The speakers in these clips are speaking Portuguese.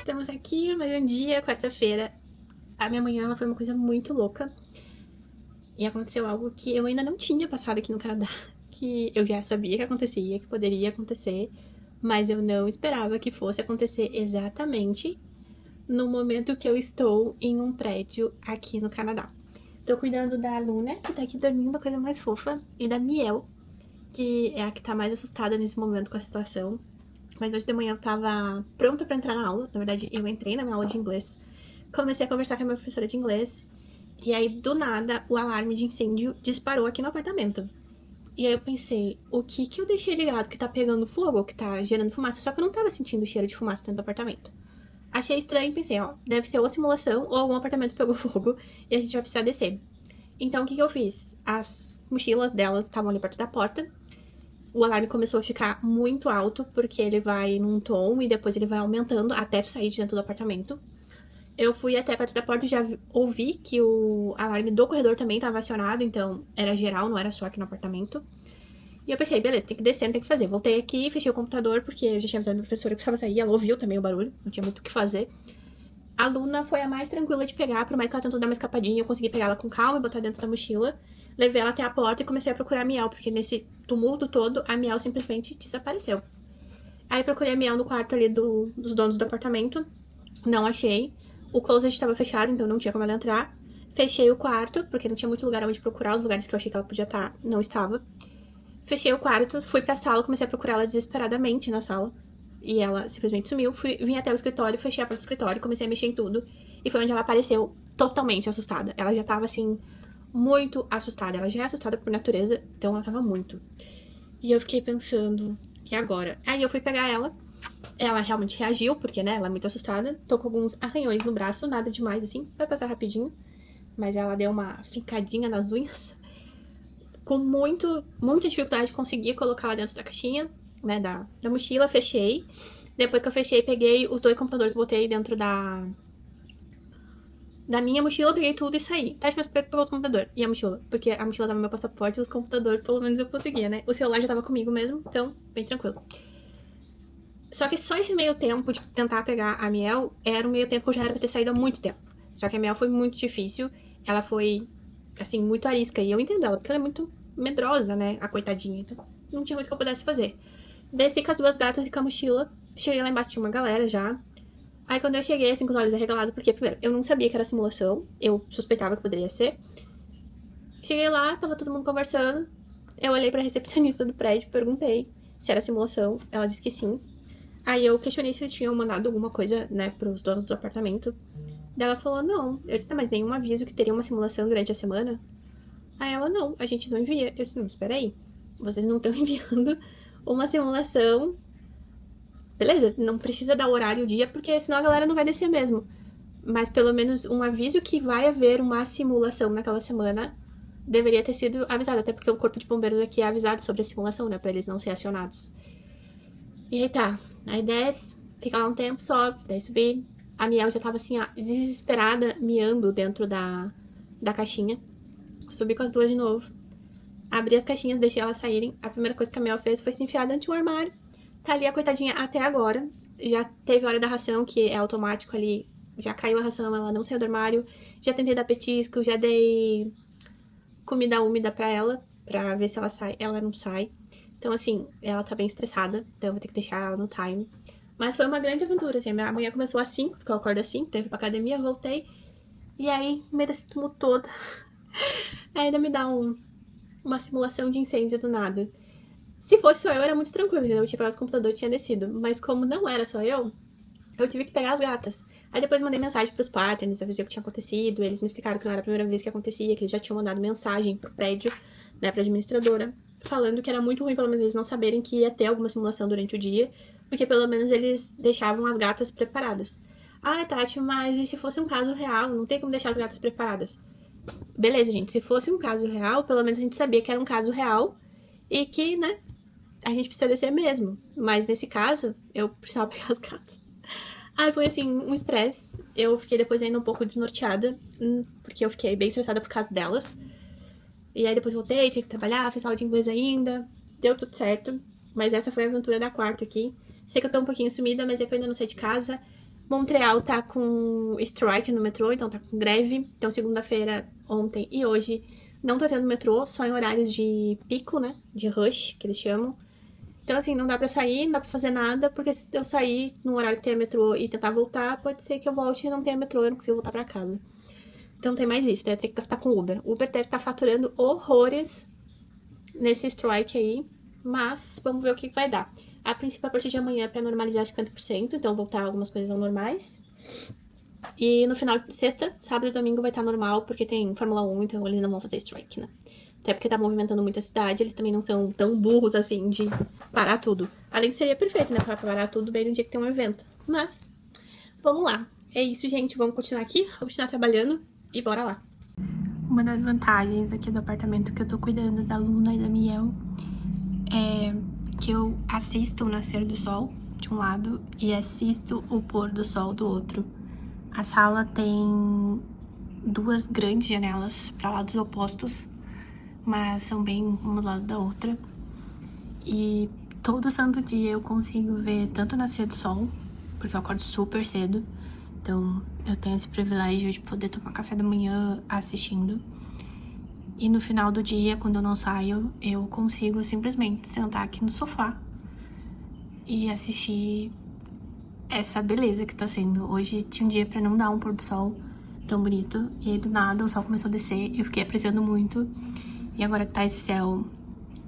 Estamos aqui, mais um dia, quarta-feira. A minha manhã ela foi uma coisa muito louca. E aconteceu algo que eu ainda não tinha passado aqui no Canadá. Que eu já sabia que acontecia, que poderia acontecer. Mas eu não esperava que fosse acontecer exatamente no momento que eu estou em um prédio aqui no Canadá. Tô cuidando da Luna, que tá aqui dormindo, a coisa mais fofa. E da Miel, que é a que tá mais assustada nesse momento com a situação. Mas hoje de manhã eu tava pronta pra entrar na aula. Na verdade, eu entrei na minha aula de inglês. Comecei a conversar com a minha professora de inglês. E aí, do nada, o alarme de incêndio disparou aqui no apartamento. E aí eu pensei, o que que eu deixei ligado que tá pegando fogo, que tá gerando fumaça? Só que eu não tava sentindo o cheiro de fumaça dentro do apartamento. Achei estranho e pensei, ó, deve ser ou simulação ou algum apartamento pegou fogo e a gente vai precisar descer. Então, o que que eu fiz? As mochilas delas estavam ali perto da porta. O alarme começou a ficar muito alto, porque ele vai num tom e depois ele vai aumentando até sair de dentro do apartamento. Eu fui até perto da porta e já ouvi que o alarme do corredor também estava acionado, então era geral, não era só aqui no apartamento. E eu pensei, beleza, tem que descer, não tem o que fazer. Voltei aqui, fechei o computador, porque eu já tinha avisado a professora que precisava sair, ela ouviu também o barulho, não tinha muito o que fazer. A Luna foi a mais tranquila de pegar, por mais que ela tentou dar uma escapadinha, eu consegui pegar ela com calma e botar dentro da mochila. Levei ela até a porta e comecei a procurar a Miel, porque nesse tumulto todo, a Miel simplesmente desapareceu. Aí procurei a Miel no quarto ali dos donos do apartamento, não achei. O closet estava fechado, então não tinha como ela entrar. Fechei o quarto, porque não tinha muito lugar onde procurar, os lugares que eu achei que ela podia estar, não estava. Fechei o quarto, fui pra sala, comecei a procurar ela desesperadamente na sala. E ela simplesmente sumiu. Vim até o escritório, fechei a porta do escritório, comecei a mexer em tudo. E foi onde ela apareceu totalmente assustada. Ela já tava, assim, muito assustada. Ela já é assustada por natureza, então ela tava muito. E eu fiquei pensando, e agora? Aí eu fui pegar ela. Ela realmente reagiu, porque, né, ela é muito assustada. Tô com alguns arranhões no braço, nada demais, assim. Vai passar rapidinho. Mas ela deu uma fincadinha nas unhas. Com muita dificuldade, consegui colocar ela dentro da caixinha, né, da mochila, fechei. Depois que eu fechei, peguei os dois computadores, botei dentro da minha mochila, peguei tudo e saí. Tati, mas pegou o computador e a mochila, porque a mochila tava no meu passaporte e os computadores, pelo menos eu conseguia, né? O celular já tava comigo mesmo, então, bem tranquilo. Só que só esse meio tempo de tentar pegar a Miel era um meio tempo que eu já era pra ter saído há muito tempo. Só que a Miel foi muito difícil, ela foi, assim, muito arisca. E eu entendo ela, porque ela é muito medrosa, né, a coitadinha. Então não tinha muito que eu pudesse fazer. Desci com as duas gatas e com a mochila. Cheguei lá embaixo, tinha uma galera já. Aí quando eu cheguei, assim, com os olhos arregalados, porque, primeiro, eu não sabia que era simulação. Eu suspeitava que poderia ser. Cheguei lá, tava todo mundo conversando. Eu olhei pra recepcionista do prédio, perguntei se era simulação. Ela disse que sim. Aí eu questionei se eles tinham mandado alguma coisa, né, pros donos do apartamento. Daí ela falou, não. Eu disse, mas nenhum aviso que teria uma simulação durante a semana? Aí ela, não, a gente não envia. Eu disse, não, espera aí. Vocês não estão enviando uma simulação. Beleza, não precisa dar o horário e o dia, porque senão a galera não vai descer mesmo. Mas pelo menos um aviso que vai haver uma simulação naquela semana deveria ter sido avisado. Até porque o corpo de bombeiros aqui é avisado sobre a simulação, né, pra eles não serem acionados. E aí tá, aí desce, fica lá um tempo, sobe, daí subir. A Miel já tava assim, ó, desesperada, miando dentro da caixinha. Subi com as duas de novo. Abri as caixinhas, deixei elas saírem. A primeira coisa que a Miel fez foi se enfiar dentro de um armário. Tá ali a coitadinha até agora. Já teve a hora da ração, que é automático ali. Já caiu a ração, ela não saiu do armário. Já tentei dar petisco, já dei comida úmida pra ela, pra ver se ela sai. Ela não sai. Então, assim, ela tá bem estressada. Então eu vou ter que deixar ela no time. Mas foi uma grande aventura, assim. A manhã começou às 5, porque eu acordo às 5. Teve pra academia, voltei. E aí, no meio desse tumulto todo, ainda me dá uma simulação de incêndio do nada. Se fosse só eu, era muito tranquilo, entendeu? Eu tinha pegado o computador e tinha descido. Mas como não era só eu tive que pegar as gatas. Aí depois mandei mensagem pros partners, avisei o que tinha acontecido. Eles me explicaram que não era a primeira vez que acontecia, que eles já tinham mandado mensagem pro prédio, né, pra administradora, falando que era muito ruim, pelo menos, eles não saberem que ia ter alguma simulação durante o dia, porque pelo menos eles deixavam as gatas preparadas. Ah, Tati, mas e se fosse um caso real? Não tem como deixar as gatas preparadas. Beleza, gente, se fosse um caso real, pelo menos a gente sabia que era um caso real e que, né, a gente precisa descer mesmo. Mas nesse caso, eu precisava pegar as gatas. Aí foi assim, um estresse. Eu fiquei depois ainda um pouco desnorteada, porque eu fiquei bem estressada por causa delas. E aí depois voltei, tinha que trabalhar, fiz aula de inglês ainda. Deu tudo certo. Mas essa foi a aventura da quarta aqui. Sei que eu tô um pouquinho sumida, mas é que eu ainda não saí de casa. Montreal tá com strike no metrô, então tá com greve. Então, segunda-feira, ontem e hoje, não tá tendo metrô, só em horários de pico, né? De rush, que eles chamam. Então, assim, não dá pra sair, não dá pra fazer nada, porque se eu sair num horário que tenha metrô e tentar voltar, pode ser que eu volte e não tenha metrô, eu não consigo voltar pra casa. Então tem mais isso, né? Tem que gastar com Uber. Uber deve estar faturando horrores nesse strike aí, mas vamos ver o que vai dar. A princípio, a partir de amanhã é pra normalizar 50%, então voltar algumas coisas ao normais. E no final de sexta, sábado e domingo vai estar normal, porque tem Fórmula 1, então eles não vão fazer strike, né? Até porque tá movimentando muito a cidade, eles também não são tão burros assim de parar tudo. Além de seria perfeito, né? Pra parar tudo bem no dia que tem um evento. Mas, vamos lá. É isso, gente. Vamos continuar aqui, vamos continuar trabalhando e bora lá. Uma das vantagens aqui do apartamento que eu tô cuidando da Luna e da Miel é que eu assisto o nascer do sol de um lado e assisto o pôr do sol do outro. A sala tem duas grandes janelas para lados opostos, mas são bem uma do lado da outra. E todo santo dia eu consigo ver tanto o nascer do sol, porque eu acordo super cedo, então eu tenho esse privilégio de poder tomar café da manhã assistindo. E no final do dia, quando eu não saio, eu consigo simplesmente sentar aqui no sofá e assistir essa beleza que tá sendo. Hoje tinha um dia pra não dar um pôr do sol tão bonito, e aí do nada o sol começou a descer, eu fiquei apreciando muito. E agora que tá esse céu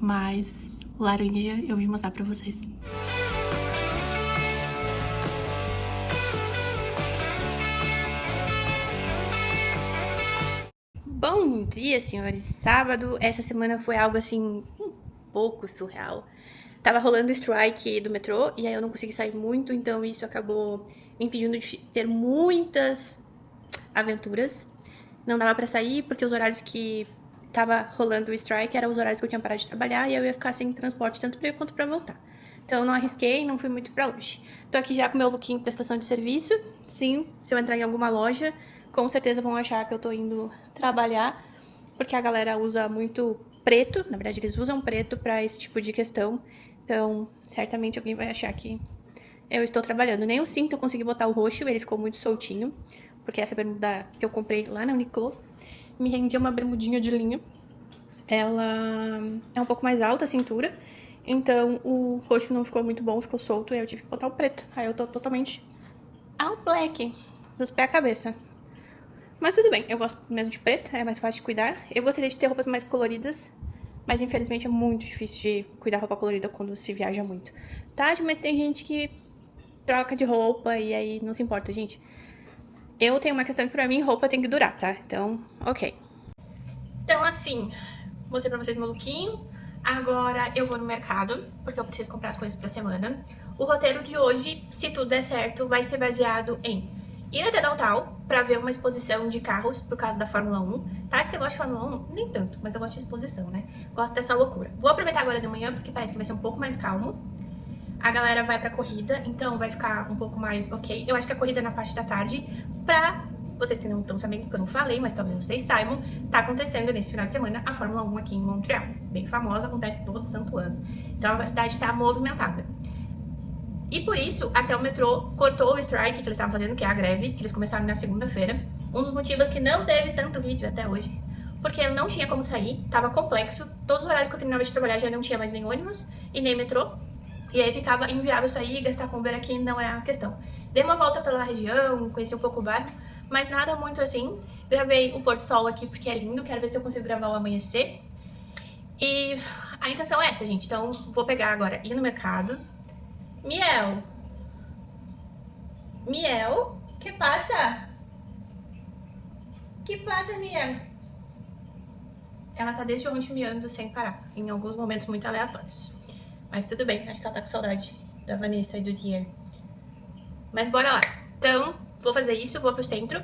mais laranja, eu vim mostrar pra vocês. Bom dia, senhores. Sábado, essa semana foi algo assim, um pouco surreal. Tava rolando o strike do metrô e aí eu não consegui sair muito, então isso acabou me impedindo de ter muitas aventuras. Não dava pra sair porque os horários que tava rolando o strike eram os horários que eu tinha parado de trabalhar e eu ia ficar sem transporte tanto pra ir quanto pra voltar. Então eu não arrisquei, não fui muito pra longe. Tô aqui já com meu lookinho prestação de serviço. Sim, se eu entrar em alguma loja, com certeza vão achar que eu tô indo trabalhar, porque a galera usa muito preto, na verdade eles usam preto pra esse tipo de questão. Então, certamente alguém vai achar que eu estou trabalhando. Nem o cinto eu consegui botar o roxo, ele ficou muito soltinho, porque essa bermuda que eu comprei lá na Uniqlo me rendia uma bermudinha de linho. Ela é um pouco mais alta a cintura, então o roxo não ficou muito bom, ficou solto, e aí eu tive que botar o preto. Aí eu tô totalmente all black, dos pés à cabeça. Mas tudo bem, eu gosto mesmo de preto, é mais fácil de cuidar. Eu gostaria de ter roupas mais coloridas, mas infelizmente é muito difícil de cuidar roupa colorida quando se viaja muito. Tá, mas tem gente que troca de roupa e aí não se importa, gente. Eu tenho uma questão que pra mim roupa tem que durar, tá? Então, ok. Então, assim, mostrei pra vocês meu lookinho. Agora eu vou no mercado, porque eu preciso comprar as coisas pra semana. O roteiro de hoje, se tudo der certo, vai ser baseado em ir até Downtown pra ver uma exposição de carros por causa da Fórmula 1. Tá? Que você gosta de Fórmula 1? Nem tanto, mas eu gosto de exposição, né? Gosto dessa loucura. Vou aproveitar agora de manhã, porque parece que vai ser um pouco mais calmo. A galera vai pra corrida, então vai ficar um pouco mais ok. Eu acho que a corrida é na parte da tarde, pra vocês que não estão sabendo, porque eu não falei, mas talvez vocês saibam, tá acontecendo nesse final de semana a Fórmula 1 aqui em Montreal. Bem famosa, acontece todo santo ano. Então a cidade tá movimentada. E por isso, até o metrô cortou o strike que eles estavam fazendo, que é a greve, que eles começaram na segunda-feira. Um dos motivos que não teve tanto vídeo até hoje, porque eu não tinha como sair, tava complexo. Todos os horários que eu terminava de trabalhar já não tinha mais nem ônibus e nem metrô. E aí ficava inviável sair e gastar com Uber aqui, não é a questão. Dei uma volta pela região, conheci um pouco o bairro, mas nada muito assim. Gravei o pôr do sol aqui porque é lindo, quero ver se eu consigo gravar o amanhecer. E a intenção é essa, gente. Então vou pegar agora, ir no mercado. Miel! Miel? Que passa? Que passa, Miel? Ela tá desde ontem miando sem parar, em alguns momentos muito aleatórios. Mas tudo bem, acho que ela tá com saudade da Vanessa e do Dier. Mas bora lá. Então, vou fazer isso, vou pro centro.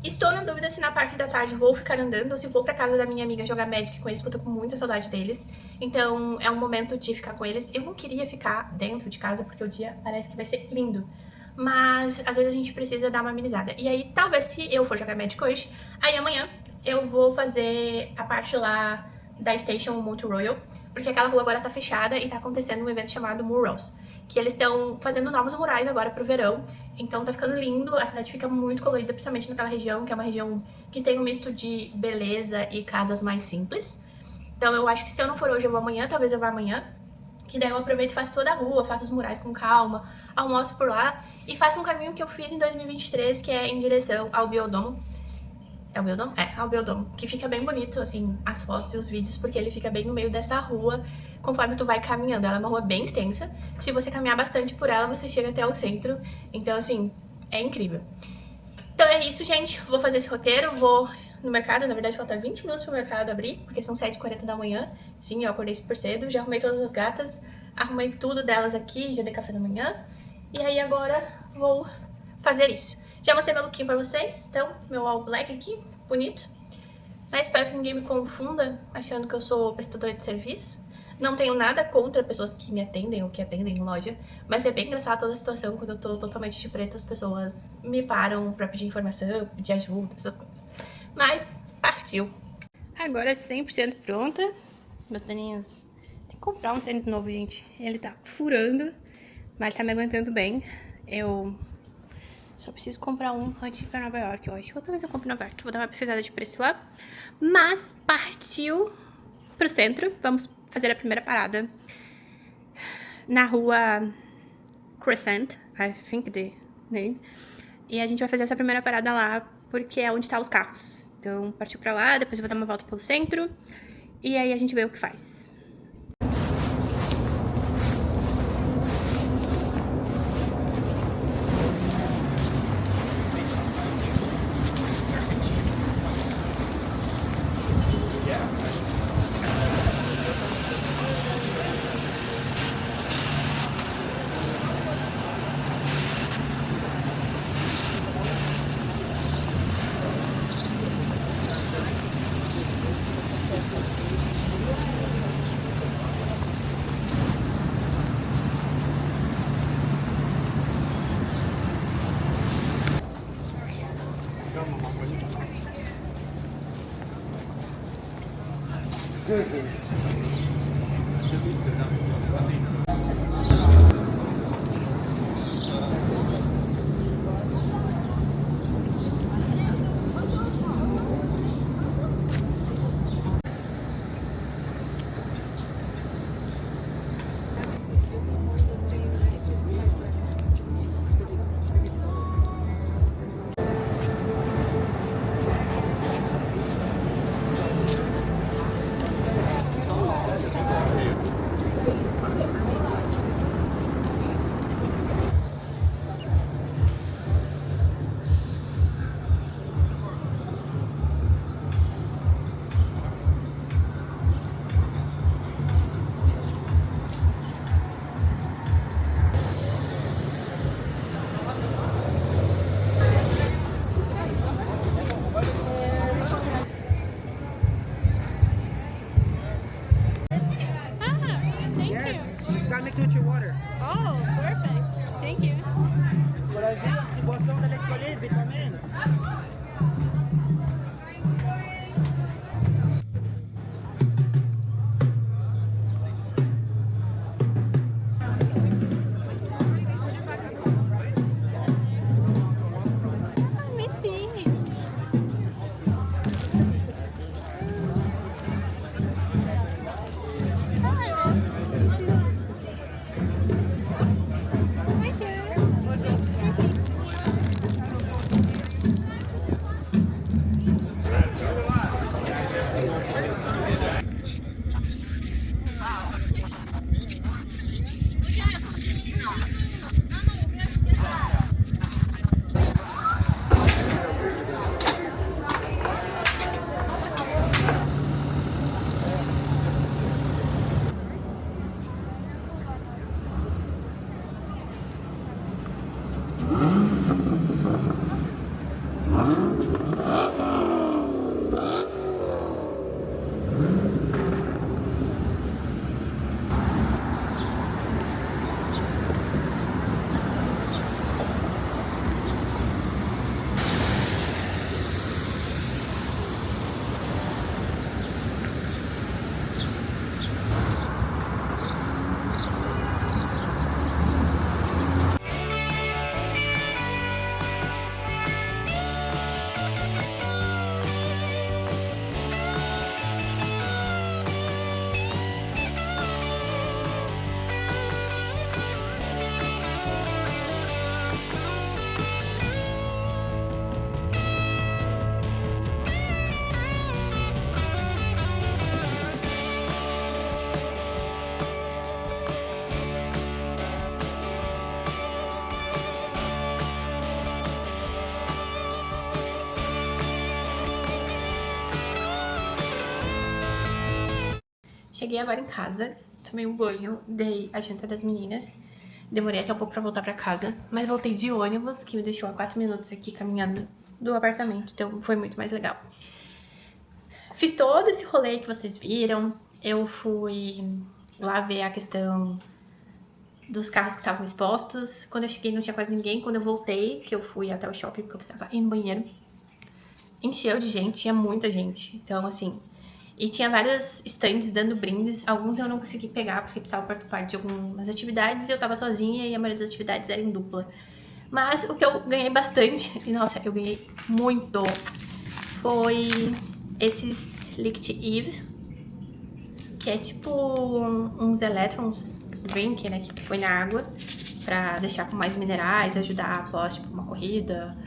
Estou na dúvida se na parte da tarde vou ficar andando ou se vou pra casa da minha amiga jogar Magic com eles, porque eu tô com muita saudade deles. Então, é um momento de ficar com eles. Eu não queria ficar dentro de casa, porque o dia parece que vai ser lindo. Mas, às vezes a gente precisa dar uma amenizada. E aí, talvez se eu for jogar Magic hoje, aí amanhã eu vou fazer a parte lá da Station Mount Royal, porque aquela rua agora tá fechada e tá acontecendo um evento chamado Murals. que eles estão fazendo novos murais agora pro verão. Então tá ficando lindo, a cidade fica muito colorida, principalmente naquela região, que é uma região que tem um misto de beleza e casas mais simples. Então eu acho que se eu não for hoje, eu vou amanhã, talvez eu vá amanhã. Que daí eu aproveito e faço toda a rua, faço os murais com calma, almoço por lá e faço um caminho que eu fiz em 2023, que é em direção ao Biodomo. É o Biodomo? É, ao Biodomo. Que fica bem bonito, assim, as fotos e os vídeos, porque ele fica bem no meio dessa rua, conforme tu vai caminhando. Ela é uma rua bem extensa. Se você caminhar bastante por ela, você chega até o centro. Então, assim, é incrível. Então é isso, gente. Vou fazer esse roteiro, vou no mercado. Na verdade, falta 20 minutos pro mercado abrir, porque são 7h40 da manhã. Sim, eu acordei super cedo, já arrumei todas as gatas, arrumei tudo delas aqui, já dei café da manhã. E aí agora vou fazer isso. Já mostrei meu lookinho pra vocês, então, meu all black aqui, bonito. Mas espero que ninguém me confunda achando que eu sou prestadora de serviço. Não tenho nada contra pessoas que me atendem ou que atendem em loja, mas é bem engraçado toda a situação quando eu tô totalmente de preto, as pessoas me param pra pedir informação, pedir ajuda, essas coisas. Mas partiu! Agora 100% pronta. Meu tênis... Tem que comprar um tênis novo, gente. Ele tá furando, mas tá me aguentando bem. Eu só preciso comprar um antes de ir pra Nova York, eu acho. Ou talvez eu compre em Nova York. Vou dar uma pesquisada de preço lá. Mas partiu pro centro. Vamos fazer a primeira parada na rua Crescent, I think the name. E a gente vai fazer essa primeira parada lá, porque é onde tá os carros. Então, partiu pra lá, depois eu vou dar uma volta pelo centro. E aí a gente vê o que faz. Mix with your water. Oh, perfect. Thank you. Por aí, se boisson de l'escalier, vitamine. Cheguei agora em casa, tomei um banho, dei a janta das meninas. Demorei até um pouco pra voltar pra casa, mas voltei de ônibus, que me deixou a 4 minutos aqui caminhando do apartamento, então foi muito mais legal. Fiz todo esse rolê que vocês viram, eu fui lá ver a questão dos carros que estavam expostos. Quando eu cheguei não tinha quase ninguém, quando eu voltei, que eu fui até o shopping porque eu precisava ir no banheiro, encheu de gente, tinha muita gente, então assim... E tinha vários stands dando brindes, alguns eu não consegui pegar porque precisava participar de algumas atividades e eu tava sozinha e a maioria das atividades era em dupla. Mas o que eu ganhei bastante, e nossa, eu ganhei muito, foi esses Liquid Eve, que é tipo uns electrons drink, né, que põe na água pra deixar com mais minerais, ajudar após tipo uma corrida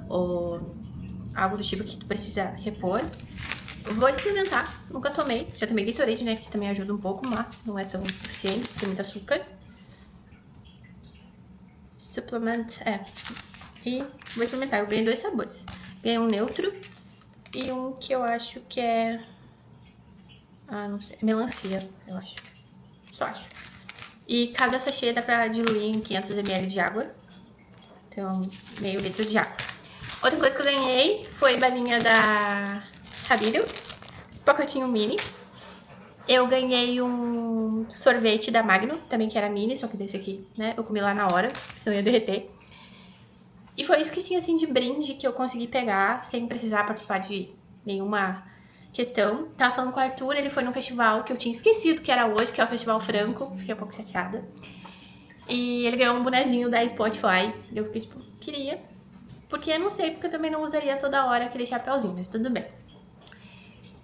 ou algo do tipo que tu precisa repor. Vou experimentar, nunca tomei. Já tomei Gatorade, né, que também ajuda um pouco, mas não é tão suficiente, tem muito açúcar. Supplement, E vou experimentar, eu ganhei 2 sabores. Ganhei um neutro e um que eu acho que é... não sei, melancia, eu acho. Só acho. E cada sachê dá pra diluir em 500 ml de água. Então, meio litro de água. Outra coisa que eu ganhei foi balinha da Habibio, esse pacotinho mini. Eu ganhei um sorvete da Magno, também que era mini, só que desse aqui, né, eu comi lá na hora, senão ia derreter. E foi isso que tinha, assim, de brinde que eu consegui pegar, sem precisar participar de nenhuma questão. Tava falando com o Arthur, ele foi num festival que eu tinha esquecido que era hoje, que é o Festival Franco, fiquei um pouco chateada. E ele ganhou um bonezinho da Spotify, e eu fiquei tipo, queria. Porque eu não sei, porque eu também não usaria toda hora aquele chapéuzinho, mas tudo bem.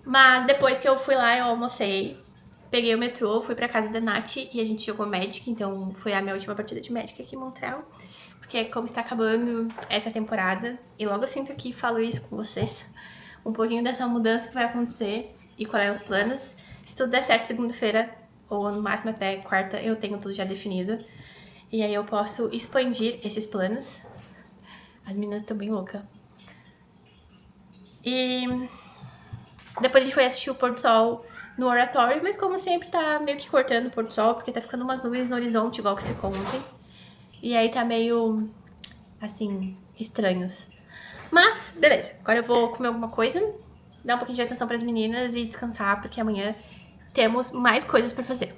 Mas depois que eu fui lá, eu almocei, peguei o metrô, fui pra casa da Nath e a gente jogou Magic, então foi a minha última partida de Magic aqui em Montreal. Porque como está acabando essa temporada, e logo eu sinto que falo isso com vocês, um pouquinho dessa mudança que vai acontecer e qual é os planos. Se tudo der certo segunda-feira, ou no máximo até quarta, eu tenho tudo já definido. E aí eu posso expandir esses planos. As meninas estão bem loucas. E depois a gente foi assistir o pôr do sol no oratório, mas como sempre tá meio que cortando o pôr do sol, porque tá ficando umas nuvens no horizonte, igual que ficou ontem. E aí tá meio, assim, estranhos. Mas, beleza. Agora eu vou comer alguma coisa, dar um pouquinho de atenção pras meninas e descansar, porque amanhã temos mais coisas pra fazer.